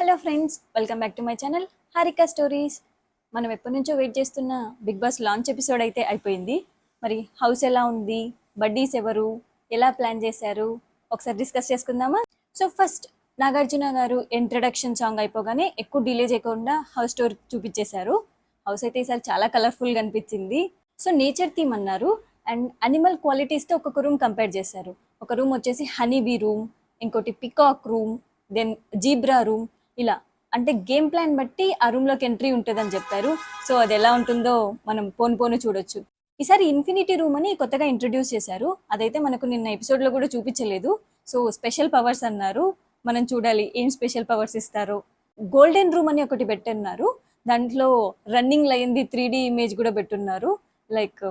Hello friends, welcome back to my channel Harika stories. మనం ఎప్పటి నుంచో వెయిట్ చేస్తున్న బిగ్ బాస్ లాంచ్ ఎపిసోడ్ అయితే అయిపోయింది. మరి హౌస్ ఎలా ఉంది, బడ్డీస్ ఎవరు, ఎలా ప్లాన్ చేశారు, ఒకసారి డిస్కస్ చేసుకుందామా? సో ఫస్ట్ నాగార్జున గారు ఇంట్రడక్షన్ సాంగ్ అయిపోగానే ఎక్కువ డిలే చేయకుండా హౌస్ టూర్ చూపించేశారు. హౌస్ అయితే ఈసారి చాలా కలర్ఫుల్గా అనిపించింది. సో నేచర్ థీమ్ అన్నారు అండ్ అనిమల్ క్వాలిటీస్తో ఒక్కొక్క రూమ్ కంపేర్ చేశారు. ఒక రూమ్ వచ్చేసి హనీ బీ రూమ్, ఇంకోటి peacock room, then zebra room. ఇలా అంటే గేమ్ ప్లాన్ బట్టి ఆ రూమ్లోకి ఎంట్రీ ఉంటుందని చెప్పారు. సో అది ఎలా ఉంటుందో మనం పోను పోను చూడొచ్చు. ఈసారి ఇన్ఫినిటీ రూమ్ అని కొత్తగా ఇంట్రడ్యూస్ చేశారు. అదైతే మనకు నిన్న ఎపిసోడ్లో కూడా చూపించలేదు. సో స్పెషల్ పవర్స్ అన్నారు. మనం చూడాలి ఏం స్పెషల్ పవర్స్ ఇస్తారో. గోల్డెన్ రూమ్ అని ఒకటి పెట్టున్నారు. దాంట్లో రన్నింగ్ లైన్ది 3D ఇమేజ్ కూడా పెట్టున్నారు. లైక్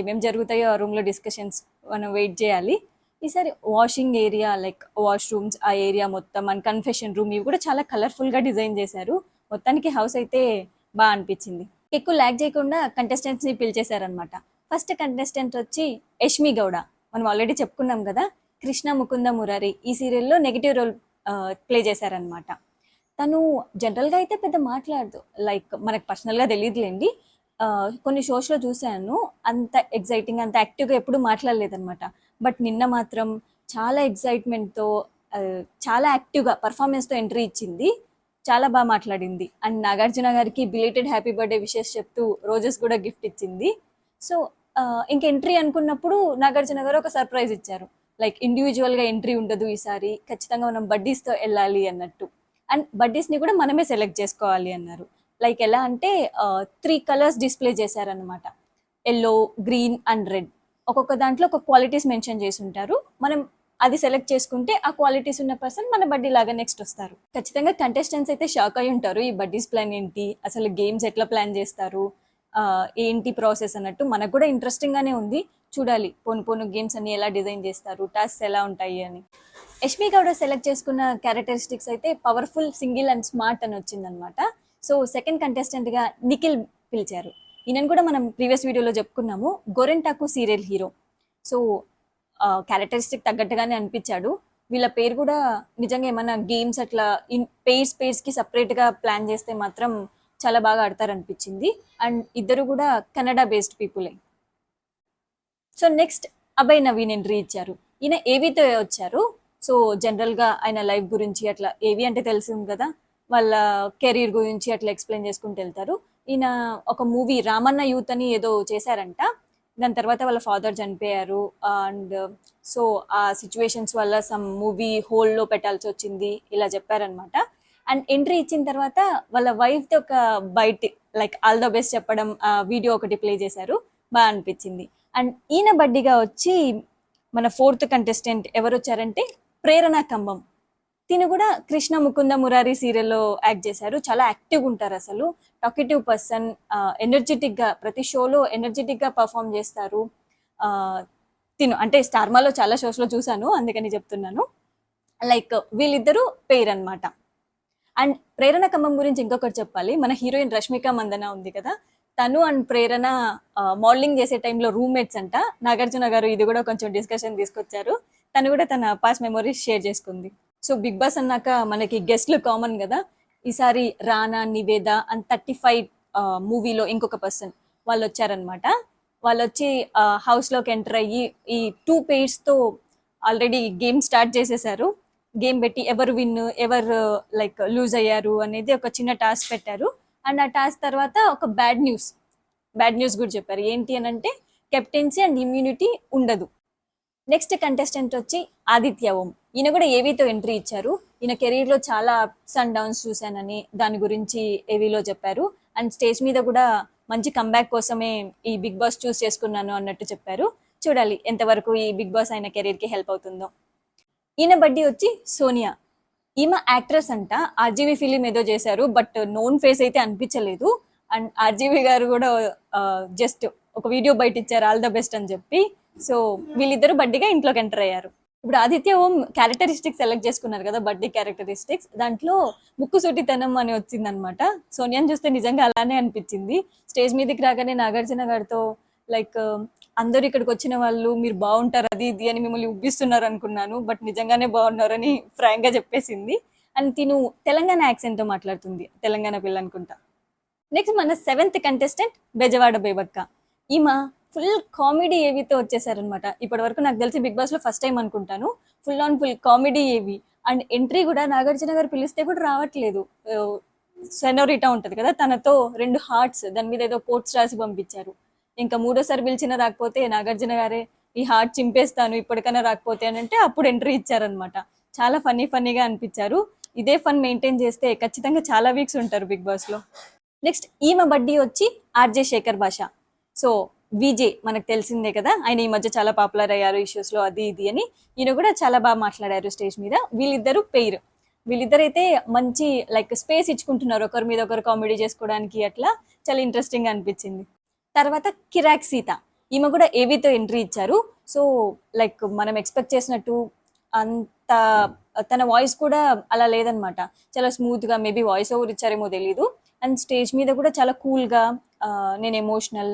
ఏమేం జరుగుతాయో ఆ రూమ్లో డిస్కషన్స్ మనం వెయిట్ చేయాలి. ఈసారి వాషింగ్ ఏరియా, లైక్ వాష్రూమ్స్, ఆ ఏరియా మొత్తం అండ్ కన్ఫెషన్ రూమ్, ఇవి కూడా చాలా కలర్ఫుల్గా డిజైన్ చేశారు. మొత్తానికి హౌస్ అయితే బాగా అనిపించింది. ఎక్కువ ల్యాక్ చేయకుండా కంటెస్టెంట్స్ని పిలిచేశారనమాట. ఫస్ట్ కంటెస్టెంట్ వచ్చి యష్మి గౌడ. మనం ఆల్రెడీ చెప్పుకున్నాం కదా, కృష్ణ ముకుంద మురారి ఈ సీరియల్లో నెగిటివ్ రోల్ ప్లే చేశారనమాట. తను జనరల్గా అయితే పెద్ద మాట్లాడదు, లైక్ మనకు పర్సనల్గా తెలియదులేండి. కొన్ని షోస్లో చూశాను, అంత ఎగ్జైటింగ్ అంత యాక్టివ్గా ఎప్పుడు మాట్లాడలేదన్నమాట. బట్ నిన్న మాత్రం చాలా ఎగ్జైట్మెంట్తో, చాలా యాక్టివ్గా పర్ఫార్మెన్స్తో ఎంట్రీ ఇచ్చింది. చాలా బాగా మాట్లాడింది అండ్ నాగార్జున గారికి బిలేటెడ్ హ్యాపీ బర్త్డే విషెస్ చెప్తూ రోజెస్ కూడా గిఫ్ట్ ఇచ్చింది. సో ఇంక ఎంట్రీ అనుకున్నప్పుడు నాగార్జున గారు ఒక సర్ప్రైజ్ ఇచ్చారు. లైక్ ఇండివిజువల్గా ఎంట్రీ ఉండదు ఈసారి, ఖచ్చితంగా మనం బడ్డీస్తో వెళ్ళాలి అన్నట్టు. అండ్ బడ్డీస్ని కూడా మనమే సెలెక్ట్ చేసుకోవాలి అన్నారు. లైక్ ఎలా అంటే 3 కలర్స్ డిస్ప్లే చేశారనమాట. Yellow, green and red. ఒక్కొక్క దాంట్లో ఒక క్వాలిటీస్ మెన్షన్ చేసి ఉంటారు. మనం అది సెలెక్ట్ చేసుకుంటే ఆ క్వాలిటీస్ ఉన్న పర్సన్ మన బడ్డీ లాగా నెక్స్ట్ వస్తారు. ఖచ్చితంగా కంటెస్టెంట్స్ అయితే షాక్ అయి ఉంటారు. ఈ బడ్డీస్ ప్లాన్ ఏంటి, అసలు గేమ్స్ ఎట్లా ప్లాన్ చేస్తారు, ఏంటి ప్రాసెస్ అన్నట్టు. మనకు కూడా ఇంట్రెస్టింగ్గానే ఉంది. చూడాలి పోను పోను గేమ్స్ అన్ని ఎలా డిజైన్ చేస్తారు, టాస్క్స్ ఎలా ఉంటాయి అని. యష్మి గౌడ సెలెక్ట్ చేసుకున్న క్యారెక్టరిస్టిక్స్ అయితే పవర్ఫుల్, సింగిల్ అండ్ స్మార్ట్ అని వచ్చిందనమాట. సో సెకండ్ కంటెస్టెంట్గా నిఖిల్ పిలిచారు. ఈయనను కూడా మనం ప్రీవియస్ వీడియోలో చెప్పుకున్నాము, గోరెంటాకు సీరియల్ హీరో. సో క్యారెక్టరిస్టిక్ తగ్గట్టుగానే అనిపించాడు. వీళ్ళ పేరు కూడా నిజంగా ఏమైనా గేమ్స్ అట్లా పేర్స్కి సపరేట్గా ప్లాన్ చేస్తే మాత్రం చాలా బాగా ఆడతారనిపించింది. అండ్ ఇద్దరు కూడా కెనడా బేస్డ్ పీపులే. So next Abhay Naveen entry ఇచ్చారు. ఈయన ఏవీతో వచ్చారు. సో జనరల్గా ఆయన లైఫ్ గురించి అట్లా, ఏవి అంటే తెలిసింది కదా, వాళ్ళ కెరీర్ గురించి అట్లా ఎక్స్ప్లెయిన్ చేసుకుంటూ వెళ్తారు. ఈయన ఒక మూవీ రామన్న యూత్ అని ఏదో చేశారంట. దాని తర్వాత వాళ్ళ ఫాదర్ చనిపోయారు అండ్ సో ఆ సిచ్యువేషన్స్ వల్ల సమ్ మూవీ హోల్డ్లో పెట్టాల్సి వచ్చింది, ఇలా చెప్పారనమాట. అండ్ ఎంట్రీ ఇచ్చిన తర్వాత వాళ్ళ వైఫ్ది ఒక బయట లైక్ ఆల్ ద బెస్ట్ చెప్పడం వీడియో ఒకటి ప్లే చేశారు. బాగా అనిపించింది. అండ్ ఈయన బడ్డీగా వచ్చి మన 4th కంటెస్టెంట్ ఎవరు వచ్చారంటే ప్రేరణ కంబం. తిను కూడా కృష్ణ ముకుంద మురారి సీరియల్లో యాక్ట్ చేశారు. చాలా యాక్టివ్గా ఉంటారు, అసలు టాకెటివ్ పర్సన్, ఎనర్జెటిక్గా ప్రతి షోలో ఎనర్జెటిక్గా పర్ఫామ్ చేస్తారు. తిను అంటే స్టార్మాలో చాలా షోస్లో చూశాను, అందుకని చెప్తున్నాను. లైక్ వీళ్ళిద్దరూ పేరు అనమాట. అండ్ ప్రేరణ ఖమ్మం గురించి ఇంకొకటి చెప్పాలి. మన హీరోయిన్ రష్మిక మందన ఉంది కదా, తను అండ్ ప్రేరణ మోడలింగ్ చేసే టైంలో రూమ్మేట్స్ అంట. నాగార్జున గారు ఇది కూడా కొంచెం డిస్కషన్ తీసుకొచ్చారు. తను కూడా తన పాస్ట్ మెమరీస్ షేర్ చేసుకుంది. సో బిగ్ బాస్ అన్నాక మనకి గెస్ట్లు కామన్ కదా. ఈసారి రానా, నివేద అండ్ 35 మూవీలో ఇంకొక పర్సన్ వాళ్ళు వచ్చారనమాట. వాళ్ళు వచ్చి హౌస్లోకి ఎంటర్ అయ్యి ఈ 2 పేర్స్తో ఆల్రెడీ గేమ్ స్టార్ట్ చేసేసారు. గేమ్ పెట్టి ఎవరు విన్, ఎవరు లైక్ లూజ్ అయ్యారు అనేది ఒక చిన్న టాస్క్ పెట్టారు. అండ్ ఆ టాస్క్ తర్వాత ఒక బ్యాడ్ న్యూస్ కూడా చెప్పారు. ఏంటి అని అంటే కెప్టెన్సీ అండ్ ఇమ్యూనిటీ ఉండదు. నెక్స్ట్ కంటెస్టెంట్ వచ్చి ఆదిత్య ఓం. ఈయన కూడా ఏవీతో ఎంట్రీ ఇచ్చారు. ఈయన కెరీర్లో చాలా అప్స్ అండ్ డౌన్స్ చూశానని దాని గురించి ఏవీలో చెప్పారు. అండ్ స్టేజ్ మీద కూడా మంచి కంబ్యాక్ కోసమే ఈ బిగ్ బాస్ చూస్ చేసుకున్నాను అన్నట్టు చెప్పారు. చూడాలి ఎంతవరకు ఈ బిగ్ బాస్ ఆయన కెరీర్కి హెల్ప్ అవుతుందో. ఈయన బడ్డీ వచ్చి సోనియా. ఈమె యాక్ట్రెస్ అంట. ఆర్జీవీ ఫిలిం ఏదో చేశారు, బట్ నోన్ ఫేస్ అయితే అనిపించలేదు. అండ్ ఆర్జీవీ గారు కూడా జస్ట్ ఒక వీడియో బయట ఇచ్చారు ఆల్ ద బెస్ట్ అని చెప్పి. సో వీళ్ళిద్దరు బడ్డీగా ఇంట్లోకి ఎంటర్ అయ్యారు. ఇప్పుడు ఆదిత్య ఓం క్యారెక్టరిస్టిక్స్ సెలెక్ట్ చేసుకున్నారు కదా, బడ్డీ క్యారెక్టరిస్టిక్స్. దాంట్లో ముక్కుసూటితనం అని వచ్చిందనమాట. సోనియాని చూస్తే నిజంగా అలానే అనిపించింది. స్టేజ్ మీదకి రాగానే నాగార్జున గారితో లైక్ అందరూ ఇక్కడికి వచ్చిన వాళ్ళు మీరు బాగుంటారు అది ఇది అని మిమ్మల్ని ఉబ్బిస్తున్నారు అనుకున్నాను, బట్ నిజంగానే బాగున్నారని ఫ్రాంక్గా చెప్పేసింది. అండ్ తిను తెలంగాణ యాక్సెంట్తో మాట్లాడుతుంది, తెలంగాణ పిల్ల అనుకుంటా. నెక్స్ట్ మన 7th కంటెస్టెంట్ బెజవాడ బేబక్క. ఈమె ఫుల్ కామెడీ ఏవితో వచ్చేసారనమాట. ఇప్పటి వరకు నాకు తెలిసి బిగ్ బాస్ లో ఫస్ట్ టైం అనుకుంటాను ఫుల్ కామెడీ ఏవి. అండ్ ఎంట్రీ కూడా నాగార్జున గారు పిలిస్తే కూడా రావట్లేదు. సెనోరిటా ఉంటది కదా, తనతో 2 హార్ట్స్ దాని మీద ఏదో కోట్స్ రాసి పంపించారు. ఇంకా మూడోసారి పిలిచినా రాకపోతే నాగార్జున గారే ఈ హార్ట్ చింపేస్తాను ఇప్పటికైనా రాకపోతే అని అంటే అప్పుడు ఎంట్రీ ఇచ్చారనమాట. చాలా ఫన్నీగా అనిపించారు. ఇదే ఫన్ మెయింటైన్ చేస్తే ఖచ్చితంగా చాలా వీక్స్ ఉంటారు బిగ్ బాస్ లో. నెక్స్ట్ ఈమె బడ్డీ వచ్చి ఆర్జే శేఖర్ భాష. సో విజే మనకు తెలిసిందే కదా, ఆయన ఈ మధ్య చాలా పాపులర్ అయ్యారు ఇష్యూస్ లో అది ఇది అని. ఈయన కూడా చాలా బాగా మాట్లాడారు స్టేజ్ మీద. వీళ్ళిద్దరు పెయిర్. వీళ్ళిద్దరైతే మంచి లైక్ స్పేస్ ఇచ్చుకుంటున్నారు ఒకరి మీద ఒకరు కామెడీ చేసుకోవడానికి. అట్లా చాలా ఇంట్రెస్టింగ్ గా అనిపించింది. తర్వాత కిరాక్ సీత, ఈమె కూడా ఏవితో ఎంట్రీ ఇచ్చారు. సో లైక్ మనం ఎక్స్పెక్ట్ చేసినట్టు అంత తన వాయిస్ కూడా అలా లేదనమాట. చాలా స్మూత్ గా, మేబీ వాయిస్ ఓవర్ ఇచ్చారేమో తెలీదు. అండ్ స్టేజ్ మీద కూడా చాలా కూల్ గా నేను ఎమోషనల్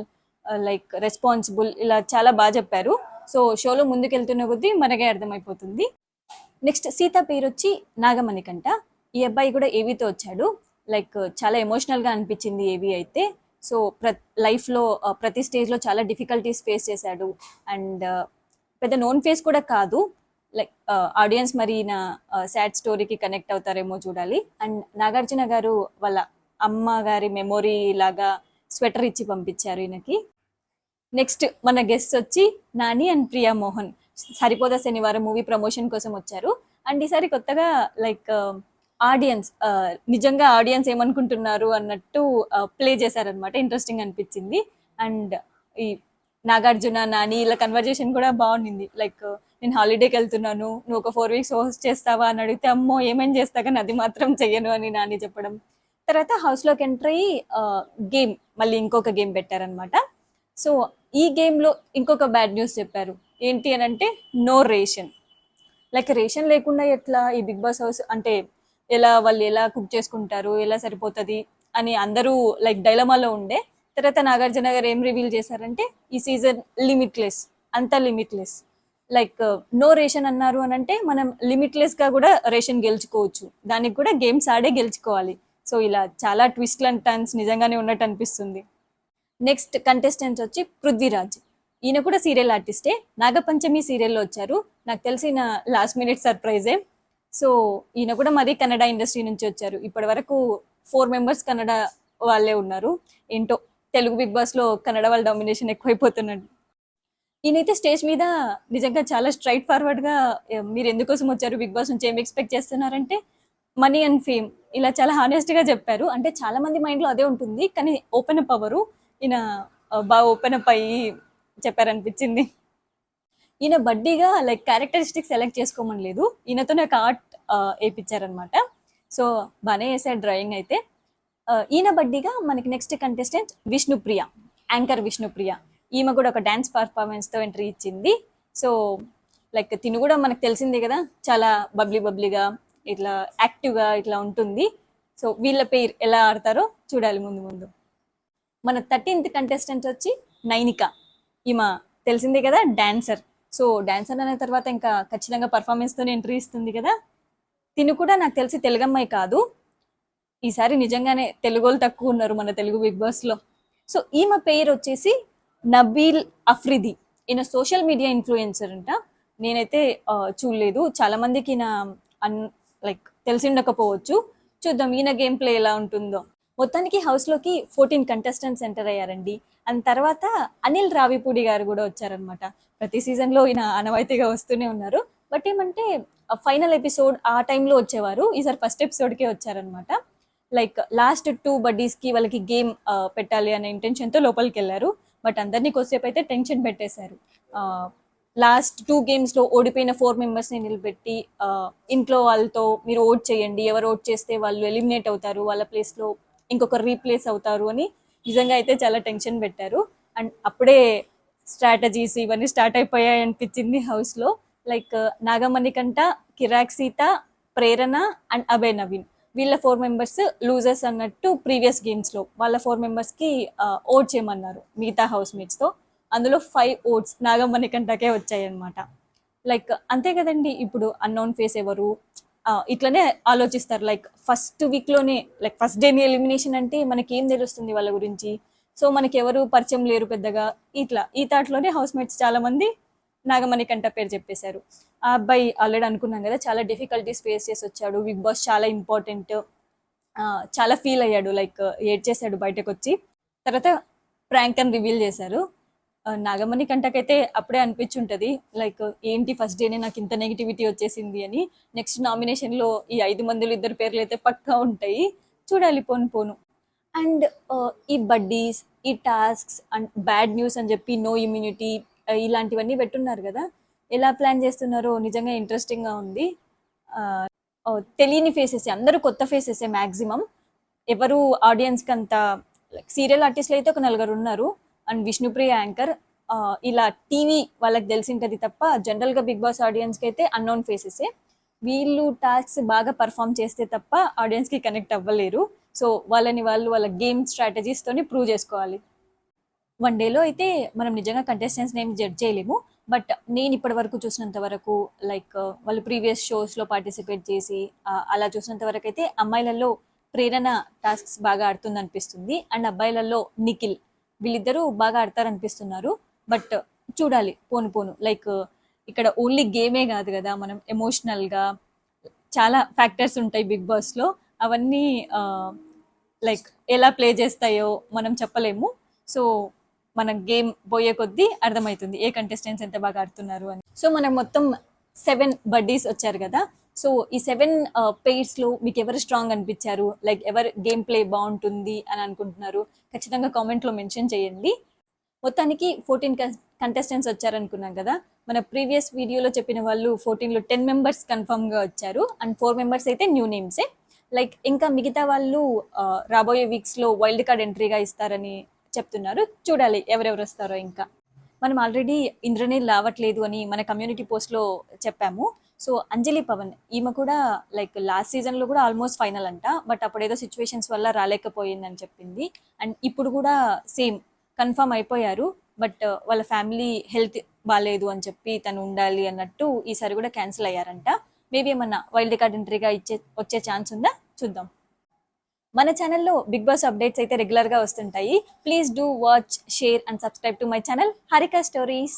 లైక్ రెస్పాన్సిబుల్ ఇలా చాలా బాగా చెప్పారు. సో షోలో ముందుకెళ్తున్న కొద్దీ మనకే అర్థమైపోతుంది. నెక్స్ట్ సీత పేరు వచ్చి నాగమణికంట. ఈ అబ్బాయి కూడా ఏవితో వచ్చాడు. లైక్ చాలా ఎమోషనల్ గా అనిపించింది ఏవి అయితే. సో లైఫ్ లో ప్రతి స్టేజ్ లో చాలా డిఫికల్టీస్ ఫేస్ చేశాడు. అండ్ పెద్ద నోన్ ఫేస్ కూడా కాదు. లైక్ ఆడియన్స్ మరి నా సాడ్ స్టోరీకి కనెక్ట్ అవుతారేమో చూడాలి. అండ్ నాగార్జున గారు వాళ్ళ అమ్మ గారి మెమొరీ లాగా స్వెటర్ ఇచ్చి పంపించారు ఈయనకి. నెక్స్ట్ మన గెస్ట్ వచ్చి నాని అండ్ ప్రియా మోహన్. సరిపోదా శనివారం మూవీ ప్రమోషన్ కోసం వచ్చారు. అండ్ ఈసారి కొత్తగా లైక్ ఆడియన్స్ నిజంగా ఆడియన్స్ ఏమనుకుంటున్నారు అన్నట్టు ప్లే చేశారనమాట. ఇంట్రెస్టింగ్ అనిపించింది. అండ్ ఈ నాగార్జున నాని ఇలా కన్వర్జేషన్ కూడా బాగుండింది. లైక్ నేను హాలిడేకి వెళ్తున్నాను, నువ్వు ఒక 4 weeks హోస్ట్ చేస్తావా అని అడిగితే అమ్మో ఏమేం చేస్తా కానీ అది మాత్రం చెయ్యను అని నాని చెప్పడం. తర్వాత హౌస్లోకి ఎంటర్ అయ్యి గేమ్, మళ్ళీ ఇంకొక గేమ్ పెట్టారనమాట. సో ఈ గేమ్లో ఇంకొక బ్యాడ్ న్యూస్ చెప్పారు. ఏంటి అని అంటే నో రేషన్. లైక్ రేషన్ లేకుండా ఎట్లా ఈ బిగ్ బాస్ హౌస్ అంటే వాళ్ళు ఎలా కుక్ చేసుకుంటారు, ఎలా సరిపోతుంది అని అందరూ లైక్ డైలమాలో ఉండే. తర్వాత నాగార్జున గారు ఏం రివీల్ చేశారంటే ఈ సీజన్ లిమిట్లెస్, అంతా లిమిట్లెస్. లైక్ నో రేషన్ అన్నారు అని అంటే మనం లిమిట్లెస్ గా కూడా రేషన్ గెలుచుకోవచ్చు, దానికి కూడా గేమ్స్ ఆడే గెలుచుకోవాలి. సో ఇలా చాలా ట్విస్ట్లు అండ్ టర్న్స్ నిజంగానే ఉన్నట్టు అనిపిస్తుంది. నెక్స్ట్ కంటెస్టెంట్స్ వచ్చి పృథ్వీరాజ్. ఈయన కూడా సీరియల్ ఆర్టిస్టే. నాగపంచమి సీరియల్లో వచ్చారు. నాకు తెలిసిన లాస్ట్ మినిట్ సర్ప్రైజే. సో ఈయన కూడా మరి కన్నడ ఇండస్ట్రీ నుంచి వచ్చారు. ఇప్పటి వరకు 4 members కన్నడ వాళ్ళే ఉన్నారు. ఏంటో తెలుగు బిగ్ బాస్ లో కన్నడ వాళ్ళ డామినేషన్ ఎక్కువైపోతున్నాడు. ఈయనైతే స్టేజ్ మీద నిజంగా చాలా స్ట్రైట్ ఫార్వర్డ్ గా మీరు ఎందుకోసం వచ్చారు బిగ్ బాస్ నుంచి, ఏం ఎక్స్పెక్ట్ చేస్తున్నారంటే మనీ అండ్ ఫేమ్, ఇలా చాలా హానెస్ట్ గా చెప్పారు. అంటే చాలా మంది మైండ్ లో అదే ఉంటుంది, కానీ ఓపెన్ అప్ అవ్వరు. ఈయన బాగా ఓపెన్ అప్ అయ్యి చెప్పారనిపించింది. ఈయన బడ్డీగా లైక్ క్యారెక్టరిస్టిక్స్ సెలెక్ట్ చేసుకోమని లేదు, ఈయనతో నాకు ఆర్ట్ వేయించారనమాట. సో బాగానే వేసాడు డ్రాయింగ్ అయితే. ఈయన బడ్డీగా మనకి next contestant Vishnupriya, anchor Vishnupriya. ఈమె కూడా ఒక డాన్స్ పర్ఫార్మెన్స్తో ఎంట్రీ ఇచ్చింది. సో లైక్ తిను కూడా మనకు తెలిసిందే కదా, చాలా బబ్లీగా ఇట్లా యాక్టివ్గా ఇట్లా ఉంటుంది. సో వీళ్ళ పేరు ఎలా ఆడతారో చూడాలి ముందు. మన 13th కంటెస్టెంట్ వచ్చి నైనిక. ఈమె తెలిసిందే కదా డాన్సర్. సో డాన్సర్ అనే తర్వాత ఇంకా ఖచ్చితంగా పర్ఫార్మెన్స్తోనే ఎంట్రీ ఇస్తుంది కదా. తిను కూడా నాకు తెలిసి తెలుగమ్మాయి కాదు. ఈసారి నిజంగానే తెలుగోళ్ళు తక్కువ ఉన్నారు మన తెలుగు బిగ్ బాస్లో. సో ఈమె పేరు వచ్చేసి నబీల్ అఫ్రిది. ఈయన సోషల్ మీడియా ఇన్ఫ్లుయెన్సర్ అంట. నేనైతే చూడలేదు, చాలా మందికి ఈయన లైక్ తెలిసి ఉండకపోవచ్చు. చూద్దాం ఈయన గేమ్ ప్లే ఎలా ఉంటుందో. మొత్తానికి హౌస్లోకి 14 కంటెస్టెంట్స్ ఎంటర్ అయ్యారండి. అండ్ తర్వాత అనిల్ రావిపూడి గారు కూడా వచ్చారనమాట. ప్రతి సీజన్లో ఈయన ఆనవాయితీగా వస్తూనే ఉన్నారు. బట్ ఏమంటే ఫైనల్ ఎపిసోడ్ ఆ టైంలో వచ్చేవారు, ఈసారి ఫస్ట్ ఎపిసోడ్కే వచ్చారనమాట. లైక్ లాస్ట్ 2 బడ్డీస్కి వాళ్ళకి గేమ్ పెట్టాలి అనే ఇంటెన్షన్తో లోపలికి వెళ్ళారు. బట్ అందరినీ కొద్దిసేపు అయితే టెన్షన్ పెట్టేశారు. లాస్ట్ 2 గేమ్స్లో ఓడిపోయిన 4 మెంబర్స్ని నిలబెట్టి ఇంట్లో వాళ్ళతో మీరు ఓట్ చేయండి, ఎవరు ఓట్ చేస్తే వాళ్ళు ఎలిమినేట్ అవుతారు, వాళ్ళ ప్లేస్లో ఇంకొకరు రీప్లేస్ అవుతారు అని నిజంగా అయితే చాలా టెన్షన్ పెట్టారు. అండ్ అప్పుడే స్ట్రాటజీస్ ఇవన్నీ స్టార్ట్ అయిపోయాయి అనిపించింది హౌస్లో. లైక్ నాగమణికంట, కిరాక్ సీత, ప్రేరణ అండ్ అభయ్ నవీన్, వీళ్ళ 4 members లూజర్స్ అన్నట్టు ప్రీవియస్ గేమ్స్లో వాళ్ళ 4 members ఓట్ చేయమన్నారు మిగతా హౌస్ మేట్స్తో. అందులో 5 ఓట్స్ నాగమణికంటకే వచ్చాయి అనమాట. లైక్ అంతే కదండి, ఇప్పుడు అన్నోన్ ఫేస్ ఎవరు ఇట్లనే ఆలోచిస్తారు. లైక్ ఫస్ట్ వీక్లోనే, లైక్ ఫస్ట్ డేని ఎలిమినేషన్ అంటే మనకి ఏం తెలుస్తుంది వాళ్ళ గురించి? సో మనకి ఎవరు పరిచయం లేరు పెద్దగా. ఇట్లా ఈ థాట్లోనే హౌస్ మేట్స్ చాలా మంది నాగమణి కంట పేరు చెప్పేశారు. ఆ అబ్బాయి ఆల్రెడీ అనుకున్నాం కదా, చాలా డిఫికల్టీస్ ఫేస్ చేసి వచ్చాడు. బిగ్ బాస్ చాలా ఇంపార్టెంట్. చాలా ఫీల్ అయ్యాడు, లైక్ ఏడ్చేశాడు బయటకు వచ్చి. తర్వాత ప్రాంక్ అని రివీల్ చేశారు. నాగమణి కంటకైతే అప్పుడే అనిపించుంటది, లైక్ ఏంటి ఫస్ట్ డేనే నాకు ఇంత నెగిటివిటీ వచ్చేసింది అని. నెక్స్ట్ నామినేషన్లో ఈ 5 మందిలో 2 పేర్లు అయితే పక్కా ఉంటాయి. చూడాలి పోను పోను. అండ్ ఈ బడ్డీస్, ఈ టాస్క్స్ అండ్ బ్యాడ్ న్యూస్ అని చెప్పి నో ఇమ్యూనిటీ ఇలాంటివన్నీ పెట్టున్నారు కదా, ఎలా ప్లాన్ చేస్తున్నారో నిజంగా ఇంట్రెస్టింగ్గా ఉంది. ఆ, తెలియని ఫేసెస్, అందరూ కొత్త ఫేసెస్ మ్యాక్సిమం. ఎవరు ఆడియన్స్కి అంత, లైక్ సీరియల్ ఆర్టిస్టులు అయితే ఒక 4 ఉన్నారు అండ్ విష్ణుప్రియ యాంకర్. ఇలా టీవీ వాళ్ళకి తెలిసింటది తప్ప జనరల్గా బిగ్ బాస్ ఆడియన్స్కి అయితే అన్నోన్ ఫేసెసే. వీళ్ళు టాస్క్స్ బాగా పర్ఫామ్ చేస్తే తప్ప ఆడియన్స్కి కనెక్ట్ అవ్వలేరు. సో వాళ్ళని వాళ్ళు వాళ్ళ గేమ్ స్ట్రాటజీస్తోని ప్రూవ్ చేసుకోవాలి. 1 డేలో అయితే మనం నిజంగా కంటెస్టెంట్స్ని ఏం జడ్జ్ చేయలేము. బట్ నేను ఇప్పటి వరకు చూసినంత వరకు, లైక్ వాళ్ళు ప్రీవియస్ షోస్లో పార్టిసిపేట్ చేసి అలా చూసినంత వరకు అయితే అమ్మాయిలలో ప్రేరణ టాస్క్స్ బాగా ఆడుతుంది అనిపిస్తుంది. అండ్ అబ్బాయిలలో నిఖిల్, వీళ్ళిద్దరూ బాగా ఆడతారనిపిస్తున్నారు. బట్ చూడాలి పోను పోను. లైక్ ఇక్కడ ఓన్లీ గేమే కాదు కదా, మనం ఎమోషనల్గా చాలా ఫ్యాక్టర్స్ ఉంటాయి బిగ్ బాస్లో. అవన్నీ లైక్ ఎలా ప్లే చేస్తాయో మనం చెప్పలేము. సో మన గేమ్ పోయే కొద్దీ అర్థమవుతుంది ఏ కంటెస్టెంట్స్ ఎంత బాగా ఆడుతున్నారు అని. సో మనకు మొత్తం 7 బడ్డీస్ వచ్చారు కదా. సో ఈ 7 పెయిర్స్లో మీకు ఎవరు స్ట్రాంగ్ అనిపించారు, లైక్ ఎవరు గేమ్ ప్లే బాగుంటుంది అని అనుకుంటున్నారు, ఖచ్చితంగా కామెంట్లో మెన్షన్ చేయండి. మొత్తానికి 14 కంటెస్టెంట్స్ వచ్చారనుకున్నాం కదా. మన ప్రీవియస్ వీడియోలో చెప్పిన వాళ్ళు 14లో 10 మెంబర్స్ కన్ఫర్మ్గా వచ్చారు అండ్ 4 మెంబర్స్ అయితే న్యూ నేమ్సే. లైక్ ఇంకా మిగతా వాళ్ళు రాబోయే వీక్స్లో వైల్డ్ కార్డ్ ఎంట్రీగా ఇస్తారని చెప్తున్నారు. చూడాలి ఎవరెవరు వస్తారో. ఇంకా మనం ఆల్రెడీ ఇంద్రనీల్ రావట్లేదు అని మన కమ్యూనిటీ పోస్ట్లో చెప్పాము. సో అంజలి పవన్, ఈమె కూడా లైక్ లాస్ట్ సీజన్లో కూడా ఆల్మోస్ట్ ఫైనల్ అంట, బట్ అప్పుడు ఏదో సిచ్యువేషన్స్ వల్ల రాలేకపోయిందని చెప్పింది. అండ్ ఇప్పుడు కూడా సేమ్ కన్ఫర్మ్ అయిపోయారు. బట్ వాళ్ళ ఫ్యామిలీ హెల్త్ బాగాలేదు అని చెప్పి తను ఉండాలి అన్నట్టు ఈసారి కూడా క్యాన్సిల్ అయ్యారంట. మేబీ ఏమన్నా వైల్డ్ కార్డ్ ఎంట్రీగా వచ్చే ఛాన్స్ ఉందా చూద్దాం. మన ఛానల్లో బిగ్ బాస్ అప్డేట్స్ అయితే రెగ్యులర్గా వస్తుంటాయి. Please do watch, share and subscribe to my channel Harika stories.